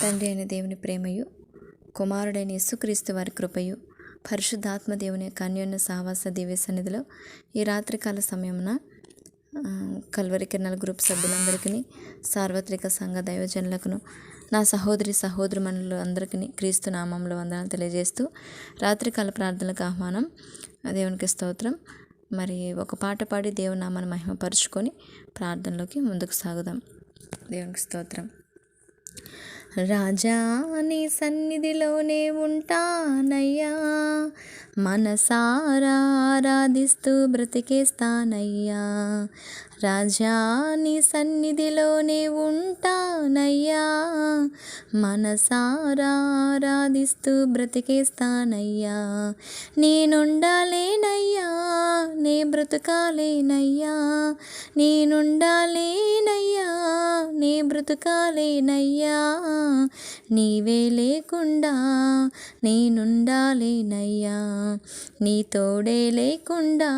తండ్రి అయిన దేవుని ప్రేమయు, కుమారుడైన యేసుక్రీస్తు వారి కృపయు, పరిశుద్ధాత్మ దేవుని యొక్క అన్యోన్య సహవాస దివ్య సన్నిధిలో ఈ రాత్రికాల సమయమున కల్వరి కిరణాల గ్రూప్ సభ్యులందరికీ, సార్వత్రిక సంఘ దైవజనులకును, నా సహోదరి సహోదరుమణులు అందరికీ క్రీస్తు నామంలో వందనాలు తెలియజేస్తూ రాత్రికాల ప్రార్థనలకు ఆహ్వానం. దేవునికి స్తోత్రం. మరి ఒక పాట పాడి దేవుని నామాన్ని మహిమపరుచుకొని ప్రార్థనలోకి ముందుకు సాగుదాం. దేవునికి స్తోత్రం. రాజా నీ సన్నిధిలోనే ఉంటానయ్యా, మనసారా ఆరాధిస్తూ బ్రతికేస్తానయ్యా. రాజా నీ సన్నిధిలోనే ఉంటానయ్యా, మనసారా ఆరాధిస్తూ బ్రతికేస్తానయ్యా. నేనుండాలేనయ్యా, నే బ్రతుకాలేనయ్యా, నేనుండాలేనయ్యా, నే బ్రతుకాలేనయ్యా. నీవే లేకుండా నేనుండాలేనయ్యా, నీ తోడే లేకుండా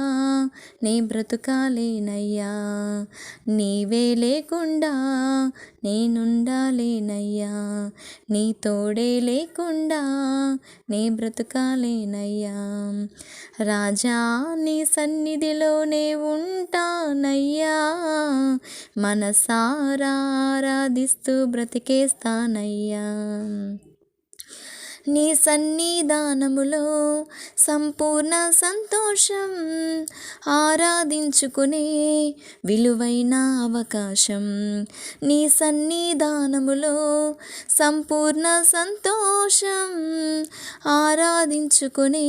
నే బ్రతుకాలేనయ్యా. నీవే లేకుండా నేనుండాలేనయ్యా, నీ తోడే లేకుండా నే బ్రతుకాలేనయ్యా. రాజా నీ సన్నిధిలోనే ఉంటానయ్యా, మనసారా ఆరాధిస్తూ బ్రతికేస్తానయ్యా. నీ సన్నిధానములో సంపూర్ణ సంతోషం, ఆరాధించుకునే విలువైన అవకాశం. నీ సన్నిధానములో సంపూర్ణ సంతోషం, ఆరాధించుకునే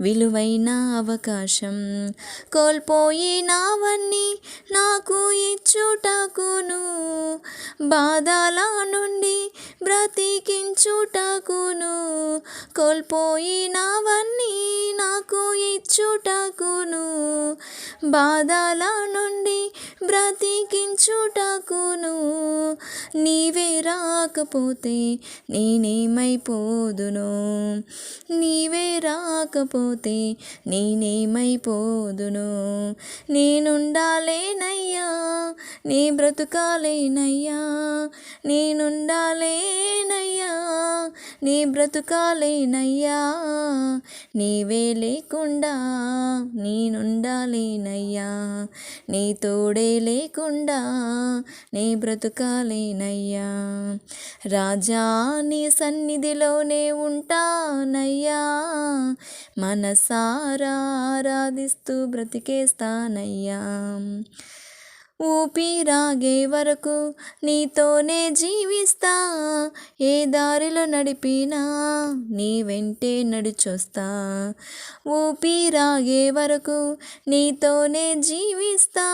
విలువైన అవకాశం. కోల్పోయినవన్నీ నాకు ఇచ్చుటకును, బాధల నుండి బ్రతికించుటకును, కోల్పోయినవన్నీ నాకు ఇచ్చుటకును, బాధల నుండి బ్రతికించుటకును. నీవే రాకపోతే నేనేమైపోదును, నీవే రాకపోతే నేనేమైపోదును. నేనుండాలేనయ్యా, నీ బ్రతుకాలేనయ్యా, నేనుండాలేనయ్యా, నీ బ్రతుకాలేనయ్యా. నీవే లేకుండా నేనుండాలేనయ్యా, నీ తోడే లేకుండా నే బ్రతుకాలేనయ్యా. రాజా నీ సన్నిధిలోనే ఉంటానయ్యా, మనసారా ఆరాధిస్తూ బ్రతికేస్తానయ్యా. ఊపిరాగే వరకు నీతోనే జీవిస్తా, ఏ దారిలో నడిపినా నీ వెంటే నడిచొస్తా. ఊపిరాగే వరకు నీతోనే జీవిస్తా,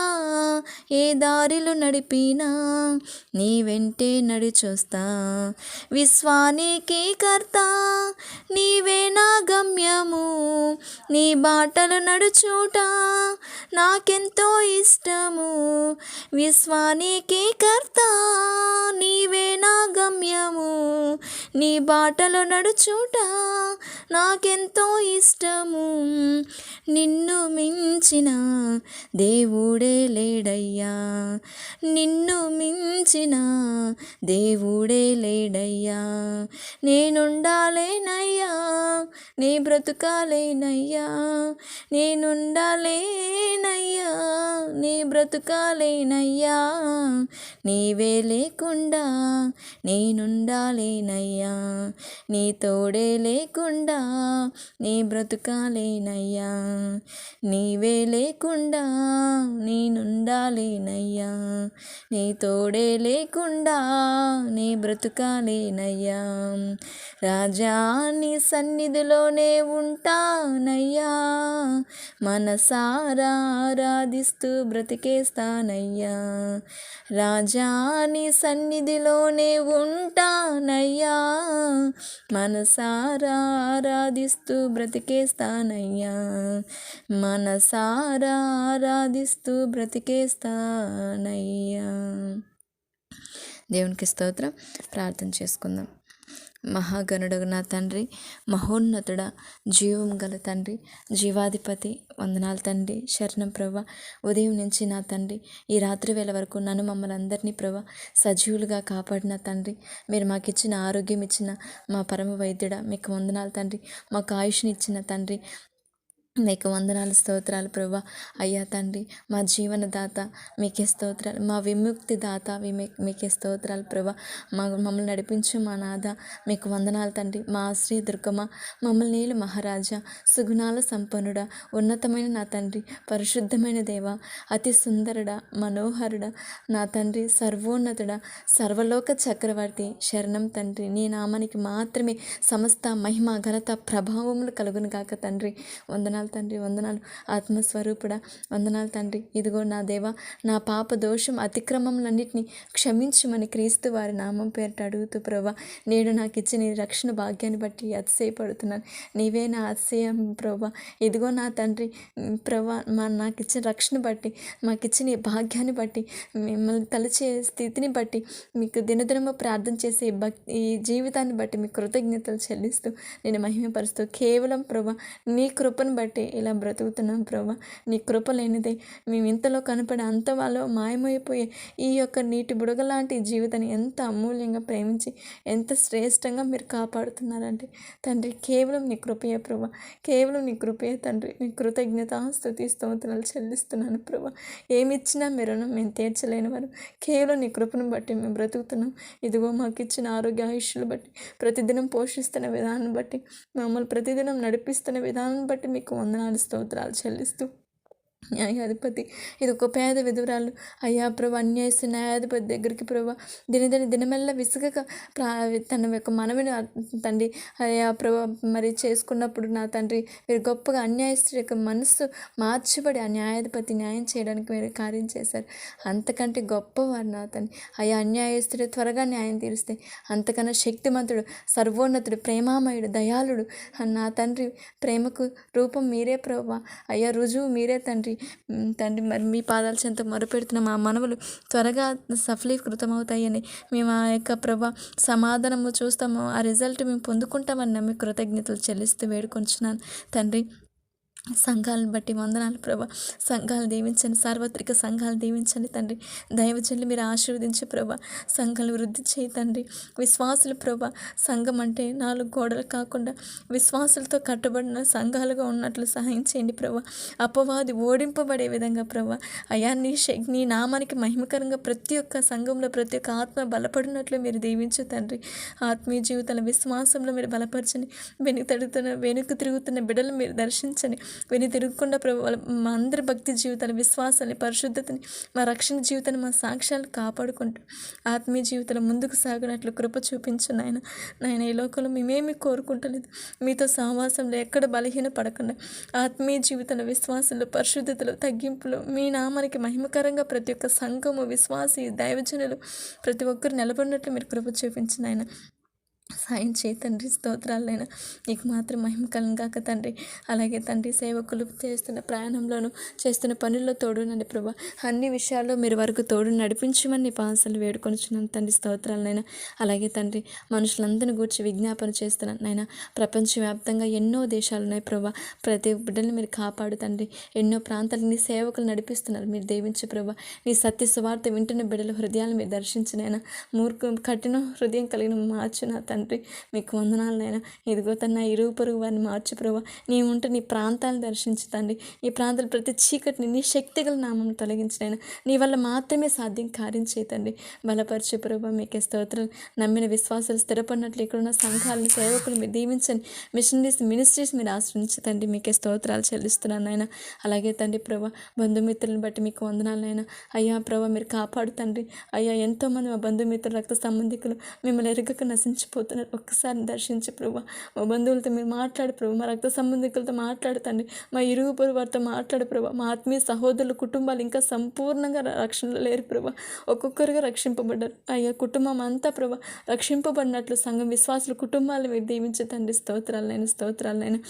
ఏ దారిలో నడిపినా నీ వెంటే నడిచొస్తా. విశ్వానికి కర్త నీవే నా గమ్యము, నీ బాటలు నడుచుట నాకెంతో ఇష్టము. విశ్వానికి కర్త నీవే నా గమ్యము, నీ బాటలో నడుచుట నాకెంతో ఇష్టము. నిన్ను మించిన దేవుడే లేడయ్యా, నిన్ను మించిన దేవుడే లేడయ్యా. నేనుండాలేనయ్యా, నీ బ్రతుకాలేనయ్యా, నేనుండాలేనయ్యా, నీ బ్రతుకాలేనయ్యా. నీవే లేకుండా నేనుండాలేనయ్యా, నీ తోడే లేకుండా నీ బ్రతుకాలేనయ్యా. నీవే లేకుండా నేనుండాలేనయ్యా, నీ తోడే లేకుండా నీ బ్రతుకాలేనయ్యా. రాజా నీ సన్నిధిలోనే ఉంటానయ్యా, మనసారా ఆరాధిస్తూ బ్రతికేస్తానయ్యా. రాజా నీ సన్నిధిలోనే ఉంటానయ్యా, మనసారా ఆరాధిస్తూ బ్రతికేస్తానయ్యా, మనసారా ఆరాధిస్తూ బ్రతికేస్తానయ్యా. దేవునికి స్తోత్రం. ప్రార్థన చేసుకుందాం. మహాగణుడు నా తండ్రి, మహోన్నతుడ, జీవం గల తండ్రి, జీవాధిపతి, వందనాలు తండ్రి. శరణం ప్రభా. ఉదయం నుంచి నా తండ్రి ఈ రాత్రి వేళ వరకు నన్ను మమ్మల్ని అందరినీ ప్రభా సజీవులుగా కాపాడిన తండ్రి, మీరు మాకు ఇచ్చిన ఆరోగ్యం ఇచ్చిన మా పరమ వైద్యుడ మీకు వందనాలు తండ్రి. మాకు ఆయుష్ని ఇచ్చిన తండ్రి మీకు వందనాలు, స్తోత్రాలు ప్రభా. అయ్యా తండ్రి, మా జీవనదాత మీకే స్తోత్రాలు, మా విముక్తి దాత మీకే స్తోత్రాలు ప్రభా. మమ్మల్ని నడిపించు మా నాథ మీకు వందనాలు తండ్రి. మా ఆశ్రయ దుర్గమ, మమ్మల్ని నీలు మహారాజా, సుగుణాల సంపన్నుడ, ఉన్నతమైన నా తండ్రి, పరిశుద్ధమైన దేవ, అతి సుందరుడ, మనోహరుడ నా తండ్రి, సర్వోన్నతుడ, సర్వలోక చక్రవర్తి, శరణం తండ్రి. నీ నామానికి మాత్రమే సమస్త మహిమ, ఘనత, ప్రభావములు కలుగును గాక తండ్రి. వందనాలు తండ్రి, వందనాలు ఆత్మస్వరూపుడా, వందనాలు తండ్రి. ఇదిగో నా దేవ, నా పాప దోషం అతిక్రమములన్నింటినీ క్షమించమని క్రీస్తు వారి నామం పేరిట అడుగుతూ ప్రభా, నేడు నాకు ఇచ్చిన ఈ రక్షణ భాగ్యాన్ని బట్టి అతిశయపడుతున్నాను. నీవే నా అతిశయం ప్రభా. ఇదిగో నా తండ్రి ప్రభా, నాకు ఇచ్చిన రక్షణ బట్టి, మాకు ఇచ్చిన ఈ భాగ్యాన్ని బట్టి, మిమ్మల్ని తలచే స్థితిని బట్టి, మీకు దినదినము ప్రార్థన చేసే ఈ జీవితాన్ని బట్టి మీకు కృతజ్ఞతలు చెల్లిస్తూ నేను మహిమపరుస్తూ, కేవలం ప్రభా నీ కృపను బట్టి ఇలా బ్రతుకుతున్నాం ప్రభా. నీ కృప లేనిదే మేము ఇంతలో కనపడే అంత వాళ్ళు మాయమైపోయే ఈ యొక్క నీటి బుడగ లాంటి జీవితాన్ని ఎంత అమూల్యంగా ప్రేమించి ఎంత శ్రేష్టంగా మీరు కాపాడుతున్నారంటే తండ్రి, కేవలం నీ కృపయే ప్రభా, కేవలం నీ కృపయే తండ్రి. నీ కృతజ్ఞత స్తుతి స్తోత్రాలు చెల్లిస్తున్నాను ప్రభా. ఏమి ఇచ్చినా మీరు మేము తీర్చలేని వారు, కేవలం నీ కృపను బట్టి మేము బ్రతుకుతున్నాం. ఇదిగో మాకు ఇచ్చిన ఆరోగ్య ఆయుష్లు బట్టి, ప్రతిదినం పోషిస్తున్న విధానం బట్టి, మమ్మల్ని ప్రతిదినం నడిపిస్తున్న విధానం బట్టి మీకు వందనాలు, స్తోత్రాలు చెల్లిస్తూ, న్యాయాధిపతి ఇది ఒక పేద విధురాలు అయ్యా ప్రభు, అన్యాయస్తు న్యాయాధిపతి దగ్గరికి ప్రభు దినమెల్ల విసుగక తన యొక్క మనవిని తండ్రి అయ్యా ప్రభు మరి చేసుకున్నప్పుడు నా తండ్రి, మీరు గొప్పగా అన్యాయస్తు యొక్క మనస్సు మార్చబడి ఆ న్యాయాధిపతి న్యాయం చేయడానికి మీరు కార్యం చేశారు. అంతకంటే గొప్పవారు నా తండ్రి. అయ్యా అన్యాయస్తుడు త్వరగా న్యాయం తీరుస్తే అంతకన్నా శక్తిమంతుడు, సర్వోన్నతుడు, ప్రేమామయుడు, దయాళుడు నా తండ్రి. ప్రేమకు రూపం మీరే ప్రభు. అయ్యా రుజువు మీరే తండ్రి. మరి మీ పాదాల చెంత మొరపెడుతున్న మా మనవులు త్వరగా సఫలీకృతం అవుతాయని మేము ఆ యొక్క ప్రభా సమాధానము చూస్తాము, ఆ రిజల్ట్ మేము పొందుకుంటామని నమ్మి కృతజ్ఞతలు చెల్లిస్తూ వేడుకొంచున్నాను తండ్రి. సంఘాలను బట్టి వందనాలు ప్రభా. సంఘాలు దీవించండి, సార్వత్రిక సంఘాలు దీవించండి తండ్రి. దైవజనులు మీరు ఆశీర్వదించే ప్రభా, సంఘాలు వృద్ధి చేయి తండ్రి. విశ్వాసులు ప్రభా, సంఘం అంటే 4 గోడలు కాకుండా విశ్వాసులతో కట్టబడిన సంఘాలుగా ఉన్నట్లు సహాయం చేయండి ప్రభా. అపవాది ఓడింపబడే విధంగా ప్రభా అయా నీ నామానికి మహిమకరంగా ప్రతి ఒక్క సంఘంలో ప్రతి ఒక్క ఆత్మ బలపడినట్లు మీరు దీవించు తండ్రి. ఆత్మీయ జీవితాల విశ్వాసంలో మీరు బలపరచండి. వెనుక తిరుగుతున్న బిడ్డలు మీరు దర్శించండి. తిరగకుండా ప్రభు మా అందరి భక్తి జీవితాలు, విశ్వాసాన్ని, పరిశుద్ధతని, మా రక్షణ జీవితాన్ని, మా సాక్ష్యాలు కాపాడుకుంటూ ఆత్మీయ జీవితంలో ముందుకు సాగినట్లు కృప చూపించు నాయన. ఈ లోకంలో మేమేమి కోరుకుంటలేదు, మీతో సహవాసంలో ఎక్కడ బలహీన పడకుండా ఆత్మీయ జీవితంలో, విశ్వాసంలో, పరిశుద్ధతలో, తగ్గింపులో మీ నామానికి మహిమకరంగా ప్రతి ఒక్క సంఘము, విశ్వాసి, దైవజనులు ప్రతి ఒక్కరు నిలబడినట్లు మీరు కృప చూపించు నాయన. సాయం చేయి తండ్రి. స్తోత్రాలైనా నీకు మాత్రం మహిమ కలంగాక తండ్రి. అలాగే తండ్రి, సేవకులు చేస్తున్న ప్రయాణంలోనూ చేస్తున్న పనుల్లో తోడునండి ప్రభా. అన్ని విషయాల్లో మీరు వరకు తోడు నడిపించమని పాసలు వేడుకొనిచున్నాను తండ్రి. స్తోత్రాలనైనా. అలాగే తండ్రి, మనుషులందరిని గూర్చి విజ్ఞాపన చేస్తున్నాను నాయన. ప్రపంచవ్యాప్తంగా ఎన్నో దేశాలు ఉన్నాయి ప్రభా. ప్రతి బిడ్డల్ని మీరు కాపాడు తండ్రి. ఎన్నో ప్రాంతాలకు నీ సేవకులు నడిపిస్తున్నారు, మీరు దీవించు ప్రభా. నీ సత్య సువార్త వింటున్న బిడ్డల హృదయాలను మీరు దర్శించినైనా. కఠిన హృదయం కలిగిన మార్చు నా తండ్రి. మీకు వందనాలనైనా. ఇదిగో తన ఇరుగు పొరుగు వారిని మార్చు ప్రభా. నీ ఉంటే నీ ప్రాంతాలను దర్శించు తండ్రి. ఈ ప్రాంతాలు ప్రతి చీకటిని నీ శక్తిగల నామం తొలగించినైనా. నీ వల్ల మాత్రమే సాధ్యం కార్యం చేతండి. బలపరచు ప్రభా. మీకే స్తోత్రాలు. నమ్మిన విశ్వాసాలు స్థిరపడినట్లు ఇక్కడున్న సంఘాలను, సేవకులు మీరు దీవించండి. మినిస్ట్రీస్ మీరు ఆశ్రయించండి. మీకే స్తోత్రాలు చెల్లిస్తున్నాను నాయన. అలాగే తండ్రి ప్రభా, బంధుమిత్రులను బట్టి మీకు వందనాలనైనా. అయ్యా ప్రభా, మీరు కాపాడు తండ్రి. అయ్యా ఎంతోమంది మా బంధుమిత్రులు, రక్త సంబంధికులు మిమ్మల్ని ఎరగక నశించిపోతున్నారు. ఒక్కసారి దర్శించి ప్రభా. మా బంధువులతో మీరు మాట్లాడు ప్రభా. మా రక్త సంబంధికులతో మాట్లాడుతండి. మా ఇరుగు పొరుగు వారితో మాట్లాడు ప్రభా. మా ఆత్మీయ సహోదరుల కుటుంబాలు ఇంకా సంపూర్ణంగా రక్షణలో లేరు ప్రభా. ఒక్కొక్కరుగా రక్షింపబడ్డారు. అయ్యా కుటుంబం అంతా ప్రభా రక్షింపబడినట్లు సంఘం, విశ్వాసుల కుటుంబాలు మీరు దీవించే తండ్రి. స్తోత్రాలనైనా.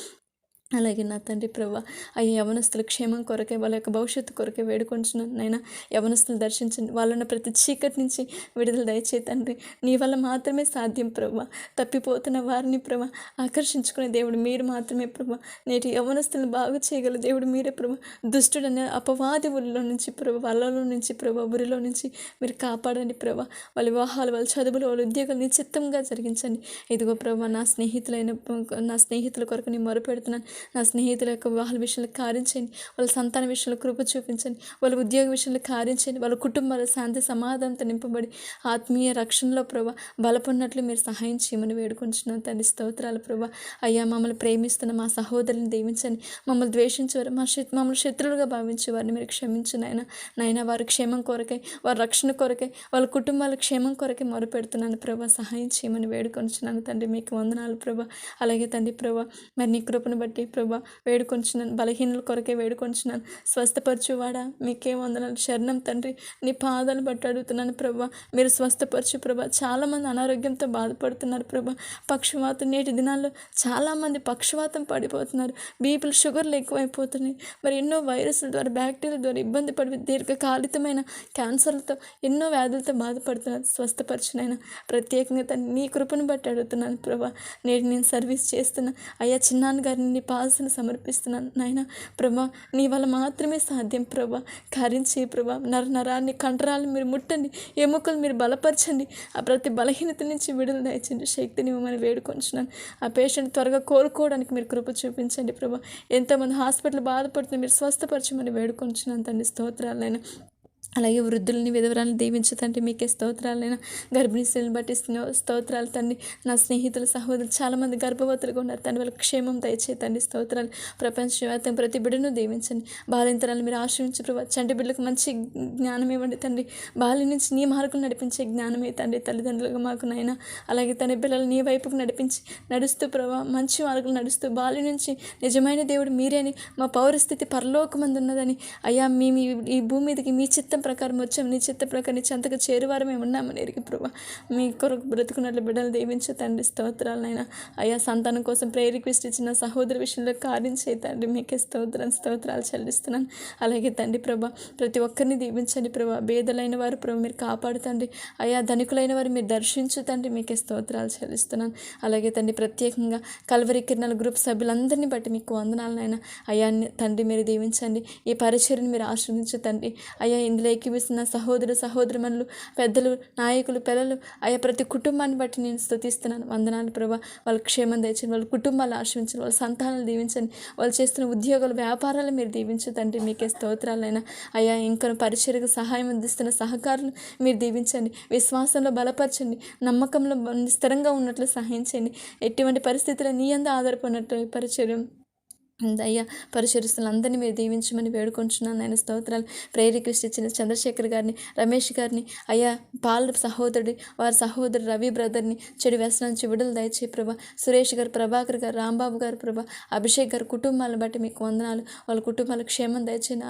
అలాగే నా తండ్రి ప్రభా అయ్యా యవనస్తుల క్షేమం కొరకే, వాళ్ళ యొక్క భవిష్యత్తు కొరకే వేడుకొంచున్నాను నైనా. యవనస్తులు దర్శించండి, వాళ్ళన్న ప్రతి చీకటి నుంచి విడుదల దయచే తండ్రి. నీ వల్ల మాత్రమే సాధ్యం ప్రభా. తప్పిపోతున్న వారిని ప్రభా ఆకర్షించుకునే దేవుడు మీరు మాత్రమే ప్రభా. నేటి యవనస్తులను బాగు చేయగల దేవుడు మీరే ప్రభా. దుష్టుడనే అపవాది ఊరిలో నుంచి ప్రభా, వాళ్ళలో నుంచి ప్రభా, ఊరిలో నుంచి మీరు కాపాడండి ప్రభా. వాళ్ళ వివాహాలు, వాళ్ళ చదువులు, వాళ్ళ ఉద్యోగాలు నిశ్చిత్తంగా జరిగించండి. ఇదిగో ప్రభా నా స్నేహితుల కొరకు నేను మొరపెడుతున్నాను. నా స్నేహితుల యొక్క వివాహాల విషయంలో కార్యం చేయండి, వాళ్ళ సంతాన విషయంలో కృప చూపించండి, వాళ్ళ ఉద్యోగ విషయంలో కార్యం చేయండి, వాళ్ళ కుటుంబాల శాంతి సమాధానంతో నింపబడి ఆత్మీయ రక్షణలో ప్రభా బలపడినట్లు మీరు సహాయం చేయమని వేడుకుంటున్నాను తండ్రి. స్తోత్రాలు ప్రభా. అయ్యా మమ్మల్ని ప్రేమిస్తున్న మా సహోదరుని దీవించండి, మమ్మల్ని ద్వేషించేవారు, మమ్మల్ని శత్రువులుగా భావించే వారిని మీరు క్షమించు నాయన. వారి క్షేమం కొరకై, వారి రక్షణ కొరకై, వాళ్ళ కుటుంబాల క్షేమం కొరకై మొరపెడుతున్నాను ప్రభా. సహాయం చేయమని వేడుకొంచున్నాను తండ్రి. మీకు వందనాలు ప్రభా. అలాగే తండ్రి ప్రభా మరి నీ కృపను బట్టి ప్రభా వేడుకొంచున్నాను, బలహీనుల కొరకే వేడుకొంచున్నాను. స్వస్థపరచువాడా మీకే వందనాలు, శరణం తండ్రి. నీ పాదాలు బట్టి అడుగుతున్నాను ప్రభా, మీరు స్వస్థపరచు ప్రభా. చాలామంది అనారోగ్యంతో బాధపడుతున్నారు ప్రభా. పక్షవాతం నేటి దినాల్లో చాలామంది పక్షవాతం పడిపోతున్నారు, బీపీలు షుగర్లు ఎక్కువైపోతున్నాయి. మరి ఎన్నో వైరస్ల ద్వారా, బ్యాక్టీరియా ద్వారా ఇబ్బంది పడి దీర్ఘకాలితమైన క్యాన్సర్లతో ఎన్నో వ్యాధులతో బాధపడుతున్నారు. స్వస్థపరచునైనా ప్రత్యేకంగా నీ కృపను బట్టి అడుగుతున్నాను ప్రభా. నేటి నేను సర్వీస్ చేస్తున్నా అయ్యా చిన్నాన్న గారిని నీ పాదసను సమర్పిస్తున్నాను నాయన. ప్రభా నీ వల్ల మాత్రమే సాధ్యం ప్రభా. కార్యం చేయి ప్రభా. నరాన్ని, కండరాలను మీరు ముట్టండి, ఎముకలు మీరు బలపరచండి, ఆ ప్రతి బలహీనత నుంచి విడుదల దయచండి, శక్తిని ఇవ్వమని వేడుకొంచున్నాను. ఆ పేషెంట్ త్వరగా కోలుకోవడానికి మీరు కృప చూపించండి ప్రభా. ఎంతోమంది హాస్పిటల్ బాధపడుతుంది, మీరు స్వస్థపరచమని వేడుకొంచున్నాను తండ్రి. స్తోత్రాలైనా. అలాగే వృద్ధులని, విధవరాలను దీవించు తండ్రి. మీకే స్తోత్రాలైనా. గర్భిణీ స్త్రీలను బట్టి స్తోత్రాలు తండ్రి. నా స్నేహితుల సహోదరులు చాలామంది గర్భవతులుగా ఉన్నారు తండ్రి, వాళ్ళకి క్షేమం దయచే తండ్రి. స్తోత్రాలు. ప్రపంచవ్యాప్తంగా ప్రతి బిడ్డను దీవించండి. బాలింతరాలను మీరు ఆశ్రయించు ప్రభా. చంటి బిడ్డలకు మంచి జ్ఞానం ఇవ్వండి తండ్రి. బాల్య నుంచి నీ మార్గం నడిపించే జ్ఞానమే తండ్రి తల్లిదండ్రులుగా మాకు నాయన. అలాగే తన పిల్లలు నీ వైపుకు నడుస్తూ ప్రభా, మంచి మార్గం నడుస్తూ బాల్య నుంచి నిజమైన దేవుడు మీరేని, మా పౌరస్థితి పరలోకమందు ఉన్నదని అయ్యా, మేము ఈ భూమి మీదకి మీ చిత్తం ప్రకారం వచ్చాం, నీ చిత్త ప్రకారం నీ చెంతకు చేరువారమే ఉన్నామని ఎరిగి ప్రభా. మీ కొరకు బ్రతుకున్నట్లు బిడ్డలు దీవించే తండ్రి. స్తోత్రాలైనా. అయ్యా సంతానం కోసం ప్రేయర్ రిక్వెస్ట్ ఇచ్చిన సహోదరు విషయంలో కార్యం చేయ తండ్రి. మీకే స్తోత్రాలు చెల్లిస్తున్నాను. అలాగే తండ్రి ప్రభా ప్రతి ఒక్కరిని దీవించండి ప్రభా. భేదలైన వారు ప్రభా మీరు కాపాడుతండి. అయ్యా ధనికులైన వారు మీరు దర్శించు తండ్రి. మీకే స్తోత్రాలు చెల్లిస్తున్నాను. అలాగే తండ్రి ప్రత్యేకంగా కల్వరి కిరణాల గ్రూప్ సభ్యులందరినీ బట్టి మీకు వందనాలనైనా. అయ్యా తండ్రి మీరు దీవించండి, ఈ పరిచర్ని మీరు ఆశ్రయించు తండ్రి. అయ్యా ఇందులో ఏకీవిస్తున్న సహోదరుమణులు, పెద్దలు, నాయకులు, పిల్లలు, అయ్యా ప్రతి కుటుంబాన్ని బట్టి నేను స్తుతిస్తున్నాను. వందనాలు ప్రభా. వాళ్ళ క్షేమం దయచండి, వాళ్ళ కుటుంబాలు ఆశ్రయించండి, వాళ్ళ సంతానాలు దీవించండి, వాళ్ళు చేస్తున్న ఉద్యోగాలు, వ్యాపారాలు మీరు దీవించు తండ్రి. మీకే స్తోత్రాలైనా. అయ్యా ఇంకా పరిచర్యకు సహాయం అందిస్తున్న సహకారులు మీరు దీవించండి, విశ్వాసంలో బలపరచండి, నమ్మకంలో స్థిరంగా ఉన్నట్లు సహాయం చేయండి. ఎటువంటి పరిస్థితుల్లో నీ యందు ఆధారపడినట్లు పరిచర్య అయ్యా పరిచరిస్తున్న అందరినీ మీరు దీవించమని వేడుకుంటున్నాను. ఆయన స్తోత్రాలు. ప్రేయర్ రిక్వెస్ట్ ఇచ్చిన చంద్రశేఖర్ గారిని, రమేష్ గారిని, అయ్యా పాల్ సహోదరుడి, వారి సహోదరు రవి బ్రదర్ని చెడు వ్యసనం నుంచి విడుదల దయచే ప్రభా. సురేష్ గారు, ప్రభాకర్ గారు, రాంబాబు గారు ప్రభా, అభిషేక్ గారు కుటుంబాలను బట్టి మీకు వందనాలు. వాళ్ళ కుటుంబాల క్షేమం దయచేయండి.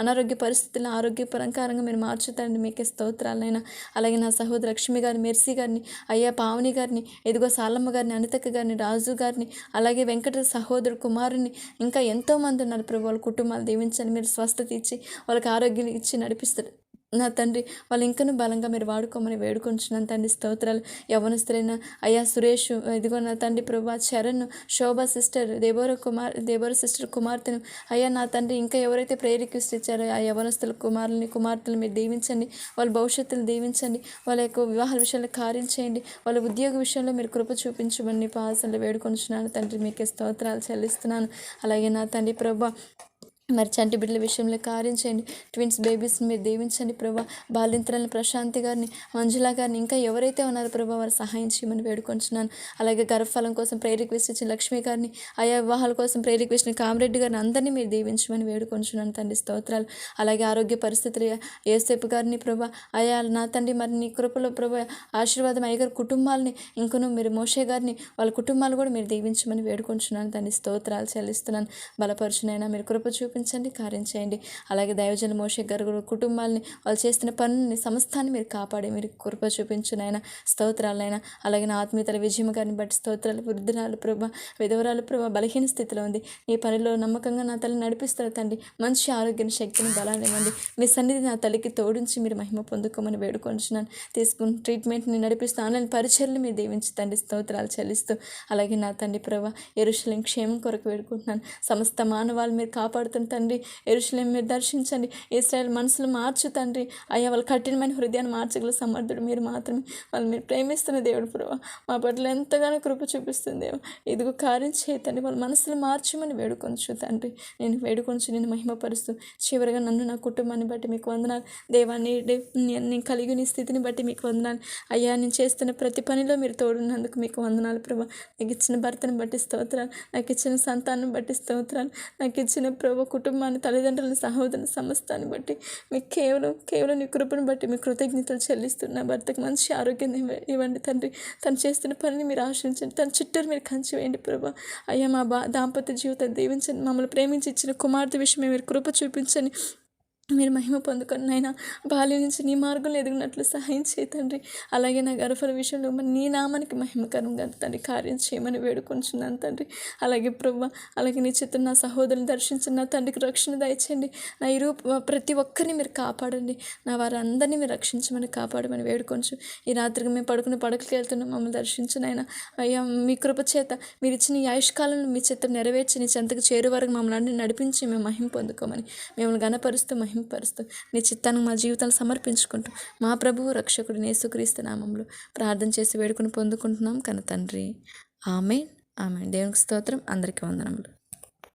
అనారోగ్య పరిస్థితులను ఆరోగ్యపరంకారంగా మీరు మార్చుతారండి. మీకే స్తోత్రాలైనా. అలాగే నా సహోదరు లక్ష్మి గారిని, మెర్సీ గారిని, అయ్యా పావని గారిని, ఎదుగో సాలమ్మ గారిని, అనితక్క గారిని, రాజు గారిని, అలాగే వెంకట సహోదరు కుమారుని, ఇంకా ఎంతోమంది ఉన్నారు ప్రభు. వాళ్ళ కుటుంబాలు దీవించండి, మీరు స్వస్థత ఇచ్చి వాళ్ళకి ఆరోగ్యం ఇచ్చి నడిపిస్తారు నా తండ్రి. వాళ్ళు ఇంకనూ బలంగా మీరు వాడుకోమని వేడుకొంచున్నాను తండ్రి. స్తోత్రాలు. యవనస్తులైన అయ్యా సురేష్, ఇదిగో నా తండ్రి ప్రభా, చరణ్, శోభా సిస్టర్, దేవర సిస్టర్ కుమార్తెను, అయ్యా నా తండ్రి ఇంకా ఎవరైతే ప్రేయర్ రిక్వెస్ట్ ఇచ్చారో ఆ యవనస్తుల కుమార్తెలు మీరు దీవించండి, వాళ్ళ భవిష్యత్తును దీవించండి, వాళ్ళ యొక్క వివాహాల విషయంలో కార్యం చేయండి, వాళ్ళ ఉద్యోగ విషయంలో మీరు కృప చూపించమని పాసనలు వేడుకొంచున్నాను తండ్రి. మీకే స్తోత్రాలు చెల్లిస్తున్నాను. అలాగే నా తండ్రి ప్రభా మరి చంటి బిడ్డల విషయంలో కార్యం చేయండి. ట్విన్స్ బేబీస్ని మీరు దీవించండి ప్రభా. బాలింతరాలను ప్రశాంతి గారిని, మంజుల గారిని, ఇంకా ఎవరైతే ఉన్నారో ప్రభా వారు సహాయం చేయమని వేడుకొంచున్నాను. అలాగే గర్భఫలం కోసం ప్రేయర్ రిక్వెస్ట్ ఇచ్చిన లక్ష్మి గారిని, ఆయా వివాహాల కోసం ప్రేయర్ రిక్వెస్ట్ ఇచ్చిన కామరెడ్డి గారిని అందరినీ మీరు దీవించమని వేడుకొంచున్నాను తండ్రి. స్తోత్రాలు. అలాగే ఆరోగ్య పరిస్థితులు యేసేపు గారిని ప్రభా, అయా నా తండ్రి మరి నీ కృపలో ప్రభా ఆశీర్వాదం అయ్యగారు కుటుంబాలని, ఇంకనూ మీరు మోషే గారిని వాళ్ళ కుటుంబాలు కూడా మీరు దీవించమని వేడుకొంచున్నాను తండ్రి. స్తోత్రాలు చెల్లిస్తున్నాను. బలపరుచునైనా మీరు కృప చూపించి నడిపించండి, కార్యం చేయండి. అలాగే దైవజన మోషే గారు కుటుంబాలని వాళ్ళు చేస్తున్న పనులని సమస్తాన్ని మీరు కాపాడి మీరు కృప చూపించునైనా స్తోత్రాలైనా. అలాగే నా ఆత్మీయతల విజయం గారిని బట్టి స్తోత్రాలు. వృద్ధురాలు ప్రభా, విధవరాలు ప్రభా, బలహీన స్థితిలో ఉంది. ఈ పనిలో నమ్మకంగా నా తల్లి నడిపిస్తారు తండ్రి. మంచి ఆరోగ్యాన్ని, శక్తిని, బలాన్ని ఇవ్వండి. మీ సన్నిధి నా తల్లికి తోడించి మీరు మహిమ పొందుకోమని వేడుకొంచున్నాను. తీసుకుని ట్రీట్మెంట్ని నడిపిస్తూ ఆన్లైన్ పరిచర్లు మీరు దీవించి తండ్రి స్తోత్రాలు చెల్లిస్తూ. అలాగే నా తండ్రి ప్రభా, యెరూషలేం క్షేమం కొరకు వేడుకుంటున్నాను. సమస్త మానవాళ్ళు మీరు కాపాడుతున్న తండ్రి. యెరూషలేం మీరు దర్శించండి. ఇశ్రాయేల్ మనసులు మార్చు తండ్రి. అయ్యా వాళ్ళ కఠినమైన హృదయాన్ని మార్చగల సమర్థుడు మీరు మాత్రమే. వాళ్ళు మీరు ప్రేమిస్తున్న దేవుడు ప్రభా, మా పట్ల ఎంతగానో కృప చూపిస్తుంది దేవా. ఇదిగో కార్యం చేయతండి. వాళ్ళ మనసులు మార్చమని వేడుకొంచు తండ్రి. నేను వేడుకొంచు, నేను మహిమపరుస్తూ చివరిగా నన్ను, నా కుటుంబాన్ని బట్టి మీకు వందనాలు దేవా. నేను కలిగి నీ స్థితిని బట్టి మీకు వందనాలు అయ్యా. నేను చేస్తున్న ప్రతి పనిలో మీరు తోడున్నందుకు మీకు వందనాలు ప్రభా. నాకు ఇచ్చిన భర్తను బట్టి స్తోత్రాలు, నాకు ఇచ్చిన సంతానం బట్టి స్తోత్రాలు, నాకు ఇచ్చిన ప్రభు కుటుంబాన్ని, తల్లిదండ్రులను, సహోదరుని సమస్తాన్ని బట్టి మీకు కేవలం నీ కృపను బట్టి మీ కృతజ్ఞతలు చెల్లిస్తున్న భర్తకు మంచి ఆరోగ్యం ఇవ్వండి తండ్రి. తను చేస్తున్న పనిని మీరు ఆశ్రయించండి. తన చుట్టూరు మీరు కంచి వేయండి ప్రభా. అయ్యా మా దాంపత్య జీవితాన్ని దీవించండి. మమ్మల్ని ప్రేమించి ఇచ్చిన కుమార్తె విషయమే మీరు కృప చూపించండి. మీరు మహిమ పొందుకొని నాయన బాల్యం నుంచి నీ మార్గంలో ఎదిగినట్లు సహాయం చేయండి. అలాగే నా గర్భఫల విషయంలో నీ నామానికి మహిమకరంగా తండ్రి కార్యం చేయమని వేడుకొంచున్నాను తండ్రి. అలాగే ప్రభు, అలాగే నీ చిత్తం నా సహోదరుని దర్శించిన నా తండ్రికి రక్షణ దయచేయండి. నా ప్రతి ఒక్కరిని మీరు కాపాడండి. నా వారందరినీ మీరు రక్షించమని కాపాడమని వేడుకొంచు. ఈ రాత్రికి మేము పడుకుని పడకకి వెళ్తున్నాం, మమ్మల్ని దర్శించినైనా అయ్యా. మీ కృప చేత మీరు ఇచ్చిన ఈ ఆయుష్కాలంలో మీ చిత్తం నెరవేర్చి నీ చెంతకు చేరు వరకు మమ్మల్ని అన్ని నడిపించి మేము మహిమ పొందుకోమని మిమ్మల్ని గణపరుస్తూ మహిమపరుస్తూ నీ చిత్తాన్ని మా జీవితాన్ని సమర్పించుకుంటూ మా ప్రభువు రక్షకుడు యేసుక్రీస్తు నామములో ప్రార్థన చేసి వేడుకొని పొందుకుంటున్నాం కన్న తండ్రి. ఆమేన్, ఆమేన్. దేవునికి స్తోత్రం. అందరికీ వందనములు.